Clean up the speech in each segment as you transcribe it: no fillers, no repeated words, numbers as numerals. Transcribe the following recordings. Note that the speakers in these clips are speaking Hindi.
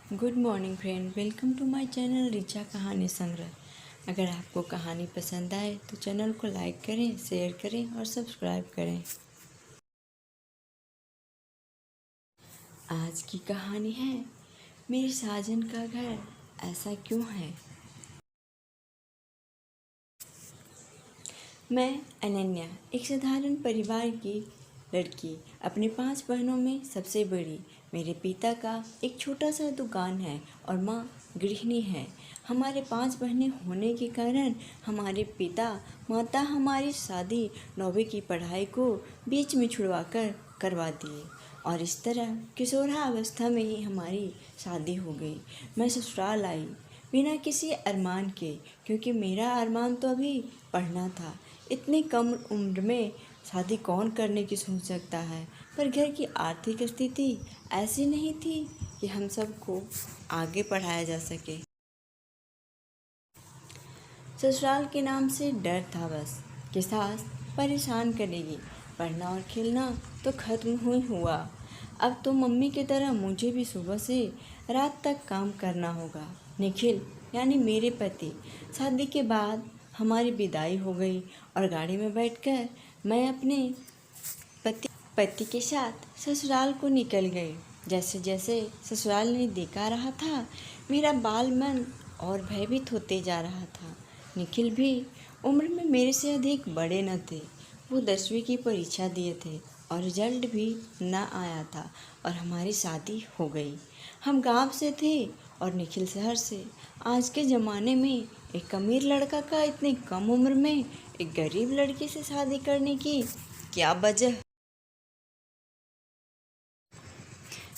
Good morning friend, welcome to my channel Richa कहानी संग्रह। अगर आपको कहानी पसंद आए तो चैनल को लाइक करें, शेयर करें और सब्सक्राइब करें। आज की कहानी है मेरे साजन का घर ऐसा क्यों है। मैं अनन्या एक साधारण परिवार की लड़की, अपनी 5 बहनों में सबसे बड़ी। मेरे पिता का एक छोटा सा दुकान है और माँ गृहिणी है। हमारे 5 बहनें होने के कारण हमारे पिता माता हमारी शादी 9वीं की पढ़ाई को बीच में छुड़वाकर करवा दिए और इस तरह किशोरावस्था में ही हमारी शादी हो गई। मैं ससुराल आई बिना किसी अरमान के, क्योंकि मेरा अरमान तो अभी पढ़ना था। इतनी कम उम्र में शादी कौन करने की सोच सकता है, पर घर की आर्थिक स्थिति ऐसी नहीं थी कि हम सबको आगे पढ़ाया जा सके। ससुराल के नाम से डर था बस कि सास परेशान करेगी। पढ़ना और खेलना तो खत्म ही हुआ। अब तो मम्मी की तरह मुझे भी सुबह से रात तक काम करना होगा। निखिल यानी मेरे पति, शादी के बाद हमारी विदाई हो गई और गाड़ी में बैठकर मैं अपने पति के साथ ससुराल को निकल गई। जैसे जैसे ससुराल ने देखा रहा था, मेरा बाल मन और भयभीत होते जा रहा था। निखिल भी उम्र में मेरे से अधिक बड़े न थे। वो 10वीं की परीक्षा दिए थे और रिजल्ट भी न आया था और हमारी शादी हो गई। हम गांव से थे और निखिल शहर से। आज के ज़माने में एक अमीर लड़का का इतनी कम उम्र में एक गरीब लड़की से शादी करने की क्या वजह,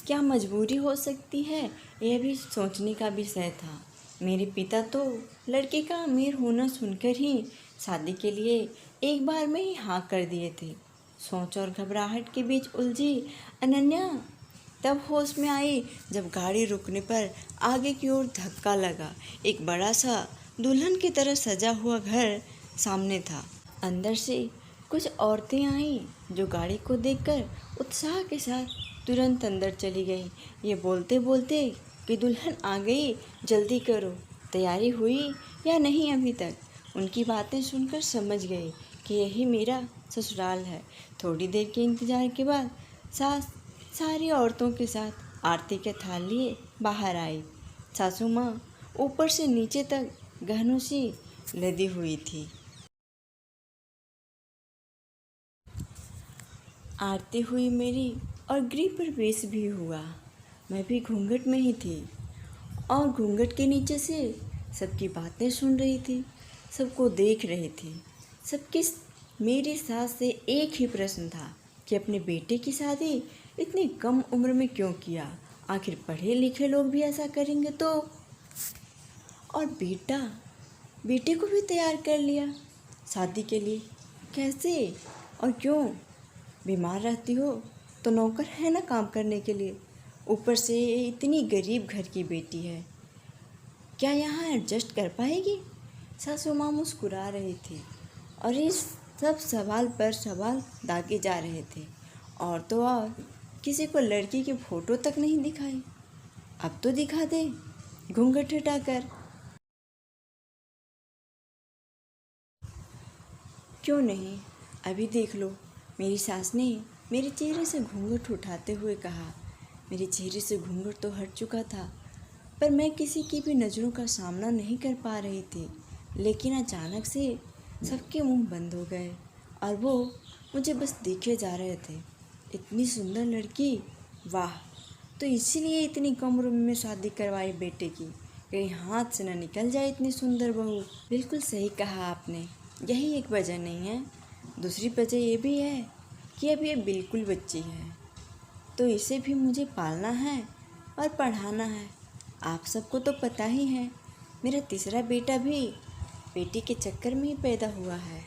क्या मजबूरी हो सकती है, यह भी सोचने का विषय था। मेरे पिता तो लड़के का अमीर होना सुनकर ही शादी के लिए एक बार में ही हाँ कर दिए थे। सोच और घबराहट के बीच उलझी अनन्या तब होश में आई जब गाड़ी रुकने पर आगे की ओर धक्का लगा। एक बड़ा सा दुल्हन की तरह सजा हुआ घर सामने था। अंदर से कुछ औरतें आईं जो गाड़ी को देखकर उत्साह के साथ तुरंत अंदर चली गई, ये बोलते बोलते कि दुल्हन आ गई, जल्दी करो, तैयारी हुई या नहीं अभी तक। उनकी बातें सुनकर समझ गई कि यही मेरा ससुराल है। थोड़ी देर के इंतजार के बाद सास सारी औरतों के साथ आरती के थाल लिए बाहर आई। सासू माँ ऊपर से नीचे तक गहनों से लदी हुई थी। आरती हुई मेरी और गृह प्रवेश भी हुआ। मैं भी घूंघट में ही थी और घूंघट के नीचे से सबकी बातें सुन रही थी, सबको देख रही थी। सबकी मेरी सास से एक ही प्रश्न था कि अपने बेटे की शादी इतनी कम उम्र में क्यों किया। आखिर पढ़े लिखे लोग भी ऐसा करेंगे तो। और बेटे को भी तैयार कर लिया शादी के लिए। कैसे और क्यों? बीमार रहती हो तो नौकर है ना काम करने के लिए, ऊपर से इतनी गरीब घर की बेटी है, क्या यहाँ एडजस्ट कर पाएगी? सासू माँ मुस्कुरा रही थी और इस सब सवाल पर सवाल दागे जा रहे थे। और तो और किसी को लड़की की फ़ोटो तक नहीं दिखाई। अब तो दिखा दे घूंघट हटाकर। क्यों नहीं, अभी देख लो, मेरी सास ने मेरे चेहरे से घूंघट उठाते हुए कहा। मेरे चेहरे से घूंघट तो हट चुका था, पर मैं किसी की भी नज़रों का सामना नहीं कर पा रही थी। लेकिन अचानक से सबके मुंह बंद हो गए और वो मुझे बस देखे जा रहे थे। इतनी सुंदर लड़की, वाह! तो इसीलिए इतनी कम उम्र में शादी करवाई बेटे की, कहीं हाथ से न निकल जाए इतनी सुंदर बहू। बिल्कुल सही कहा आपने, यही एक वजह नहीं है। दूसरी वजह ये भी है कि अब ये बिल्कुल बच्ची है, तो इसे भी मुझे पालना है और पढ़ाना है। आप सबको तो पता ही है, मेरा तीसरा बेटा भी बेटी के चक्कर में ही पैदा हुआ है।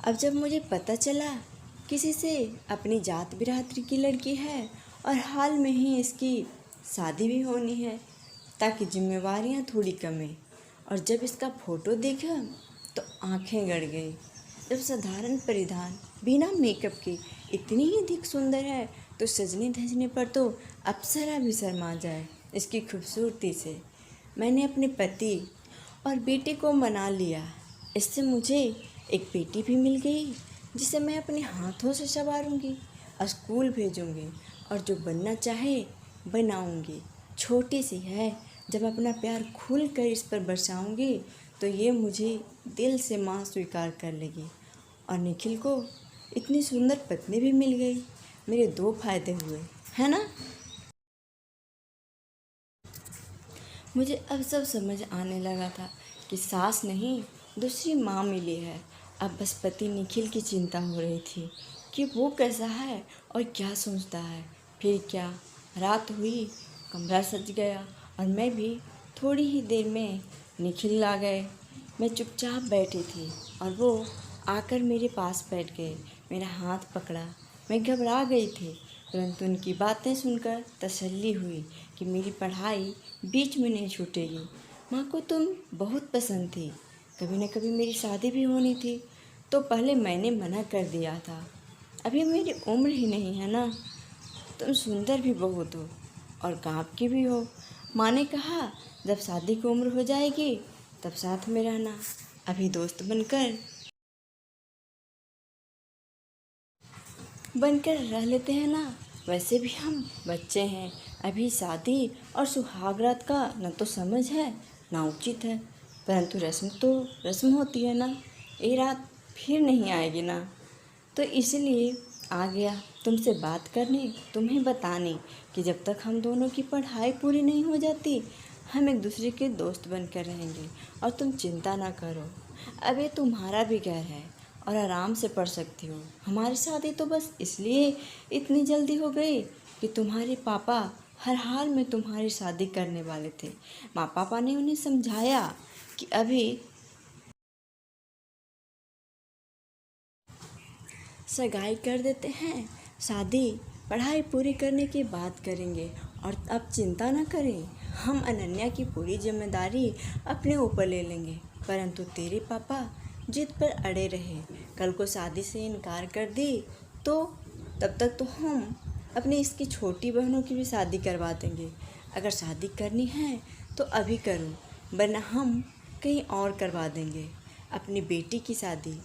अब जब मुझे पता चला किसी से अपनी जात बिरादरी की लड़की है और हाल में ही इसकी शादी भी होनी है ताकि जिम्मेवारियां थोड़ी कमें, और जब इसका फ़ोटो देखा तो आंखें गड़ गई। जब साधारण परिधान बिना मेकअप के इतनी ही अधिक सुंदर है तो सजने धजने पर तो अप्सरा भी शर्मा जाए इसकी खूबसूरती से। मैंने अपने पति और बेटे को मना लिया। इससे मुझे एक बेटी भी मिल गई जिसे मैं अपने हाथों से संवारूंगी और स्कूल भेजूंगी और जो बनना चाहे बनाऊंगी। छोटी सी है, जब अपना प्यार खुल कर इस पर बरसाऊंगी तो ये मुझे दिल से माँ स्वीकार कर लेगी। और निखिल को इतनी सुंदर पत्नी भी मिल गई। मेरे दो फायदे हुए, है ना। मुझे अब सब समझ आने लगा था कि सास नहीं दूसरी माँ मिली है। अब बस पति निखिल की चिंता हो रही थी कि वो कैसा है और क्या सोचता है। फिर क्या, रात हुई, कमरा सज गया और मैं भी थोड़ी ही देर में निखिल आ गए। मैं चुपचाप बैठी थी और वो आकर मेरे पास बैठ गए, मेरा हाथ पकड़ा। मैं घबरा गई थी, परंतु उनकी बातें सुनकर तसल्ली हुई कि मेरी पढ़ाई बीच में नहीं छूटेगी। माँ को तुम बहुत पसंद थी, कभी न कभी मेरी शादी भी होनी थी, तो पहले मैंने मना कर दिया था। अभी मेरी उम्र ही नहीं है ना। तुम सुंदर भी बहुत हो और गाँव की भी हो। माँ ने कहा जब शादी की उम्र हो जाएगी तब साथ में रहना, अभी दोस्त बनकर रह लेते हैं ना। वैसे भी हम बच्चे हैं, अभी शादी और सुहागरात का न तो समझ है ना उचित है, परंतु रस्म तो रस्म होती है ना। ये रात फिर नहीं आएगी ना, तो इसलिए आ गया तुमसे बात करने, तुम्हें बताने कि जब तक हम दोनों की पढ़ाई पूरी नहीं हो जाती हम एक दूसरे के दोस्त बनकर रहेंगे। और तुम चिंता ना करो, अब ये तुम्हारा भी घर है और आराम से पढ़ सकती हो। हमारी शादी तो बस इसलिए इतनी जल्दी हो गई कि तुम्हारे पापा हर हाल में तुम्हारी शादी करने वाले थे। माँ पापा ने उन्हें समझाया कि अभी सगाई कर देते हैं, शादी पढ़ाई पूरी करने की बात करेंगे। और अब चिंता ना करें, हम अनन्या की पूरी जिम्मेदारी अपने ऊपर ले लेंगे। परंतु तेरे पापा जिद पर अड़े रहे, कल को शादी से इनकार कर दी तो तब तक तो हम अपनी इसकी छोटी बहनों की भी शादी करवा देंगे। अगर शादी करनी है तो अभी करो, वरना हम कहीं और करवा देंगे अपनी बेटी की शादी।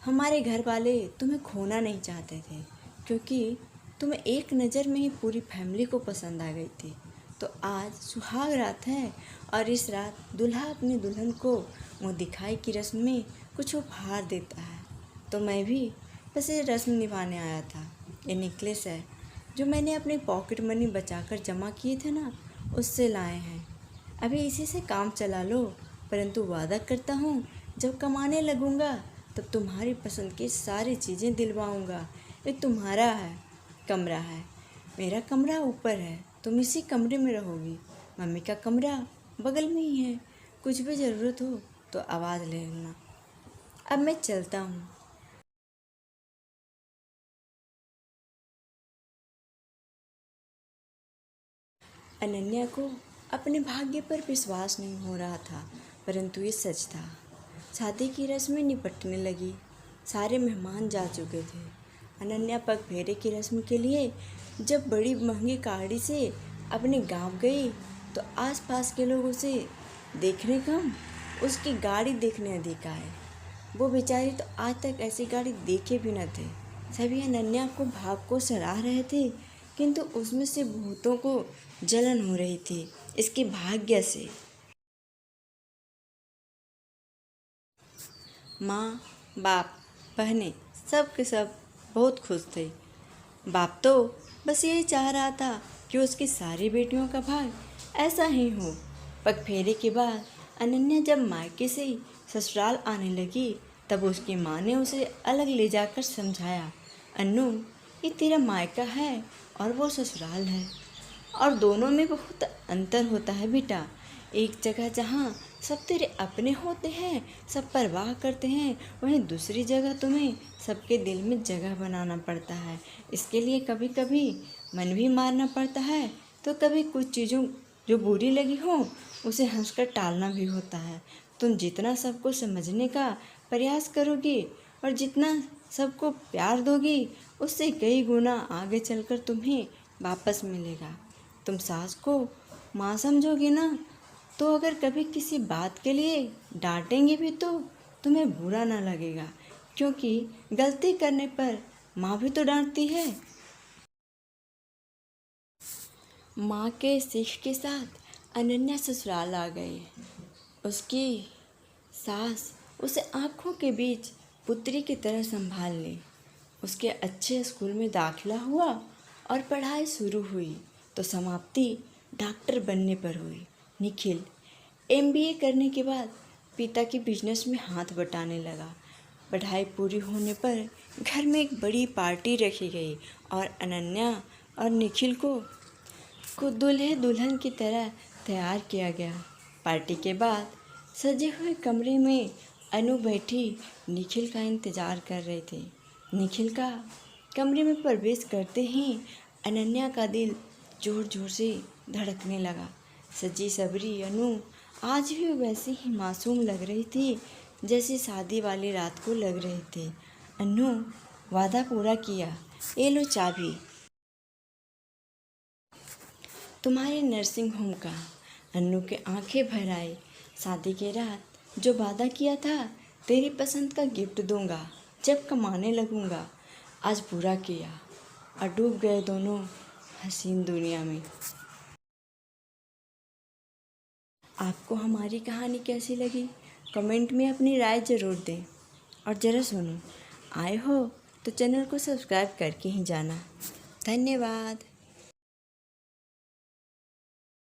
हमारे घर वाले तुम्हें खोना नहीं चाहते थे, क्योंकि तुम्हें एक नज़र में ही पूरी फैमिली को पसंद आ गई थी। तो आज सुहाग रात है और इस रात दूल्हा अपनी दुल्हन को मुँह दिखाई की रस्म में कुछ उपहार देता है। तो मैं भी बस ये रस्म निभाने आया था। ये नेकलेस है जो मैंने अपनी पॉकेट मनी बचाकर जमा किए थे ना, उससे लाए हैं। अभी इसी से काम चला लो, परंतु वादा करता हूँ जब कमाने लगूँगा तब तुम्हारी पसंद की सारी चीज़ें दिलवाऊँगा। ये तुम्हारा है, कमरा है, मेरा कमरा ऊपर है, तुम इसी कमरे में रहोगी। मम्मी का कमरा बगल में ही है, कुछ भी ज़रूरत हो तो आवाज़ ले लेना। अब मैं चलता हूँ। अनन्या को अपने भाग्य पर विश्वास नहीं हो रहा था, परंतु ये सच था। शादी की रस्में निपटने लगी, सारे मेहमान जा चुके थे। अनन्या पग फेरे की रस्म के लिए जब बड़ी महंगी गाड़ी से अपने गांव गई तो आसपास के लोग उसे देखने कम, उसकी गाड़ी देखने अधिक आए। वो बेचारी तो आज तक ऐसी गाड़ी देखे भी न थे। सभी अनन्या को भाग को सराह रहे थे, किंतु उसमें से भूतों को जलन हो रही थी इसके भाग्य से। माँ, बाप, बहनें, सब के सब बहुत खुश थे। बाप तो बस यही चाह रहा था कि उसकी सारी बेटियों का भाग ऐसा ही हो। पग फेरे के बाद अनन्या जब मायके से ससुराल आने लगी तब उसकी माँ ने उसे अलग ले जाकर समझाया, अन्नू, ये तेरा मायका है और वो ससुराल है, और दोनों में बहुत अंतर होता है बेटा। एक जगह जहाँ सब तेरे अपने होते हैं, सब परवाह करते हैं, वहीं दूसरी जगह तुम्हें सबके दिल में जगह बनाना पड़ता है। इसके लिए कभी कभी मन भी मारना पड़ता है, तो कभी कुछ चीज़ों जो बुरी लगी हो उसे हंसकर टालना भी होता है। तुम जितना सबको समझने का प्रयास करोगी और जितना सबको प्यार दोगी उससे कई गुना आगे चलकर तुम्हें वापस मिलेगा। तुम सास को माँ समझोगे ना, तो अगर कभी किसी बात के लिए डांटेंगे भी तो तुम्हें बुरा ना लगेगा, क्योंकि गलती करने पर माँ भी तो डांटती है। माँ के सीख के साथ अनन्या ससुराल आ गई। उसकी सास उसे आँखों के बीच पुत्री की तरह संभाल ली। उसके अच्छे स्कूल में दाखिला हुआ और पढ़ाई शुरू हुई तो समाप्ति डॉक्टर बनने पर हुई। निखिल एमबीए करने के बाद पिता की बिजनेस में हाथ बटाने लगा। पढ़ाई पूरी होने पर घर में एक बड़ी पार्टी रखी गई और अनन्या और निखिल को दूल्हे दुल्हन की तरह तैयार किया गया। पार्टी के बाद सजे हुए कमरे में अनु बैठी निखिल का इंतज़ार कर रही थी। निखिल का कमरे में प्रवेश करते ही अनन्या का दिल ज़ोर ज़ोर से धड़कने लगा। सजी सबरी अनु आज भी वैसी ही मासूम लग रही थी जैसी शादी वाली रात को लग रही थी। अनु वादा पूरा किया, ये लो चाबी तुम्हारे नर्सिंग होम का। अन्नू के आंखें भर आई। शादी के रात जो वादा किया था, तेरी पसंद का गिफ्ट दूंगा जब कमाने लगूंगा, आज पूरा किया और डूब गए दोनों हसीन दुनिया में। आपको हमारी कहानी कैसी लगी कमेंट में अपनी राय ज़रूर दें। और ज़रा सुनो, आए हो तो चैनल को सब्सक्राइब करके ही जाना। धन्यवाद।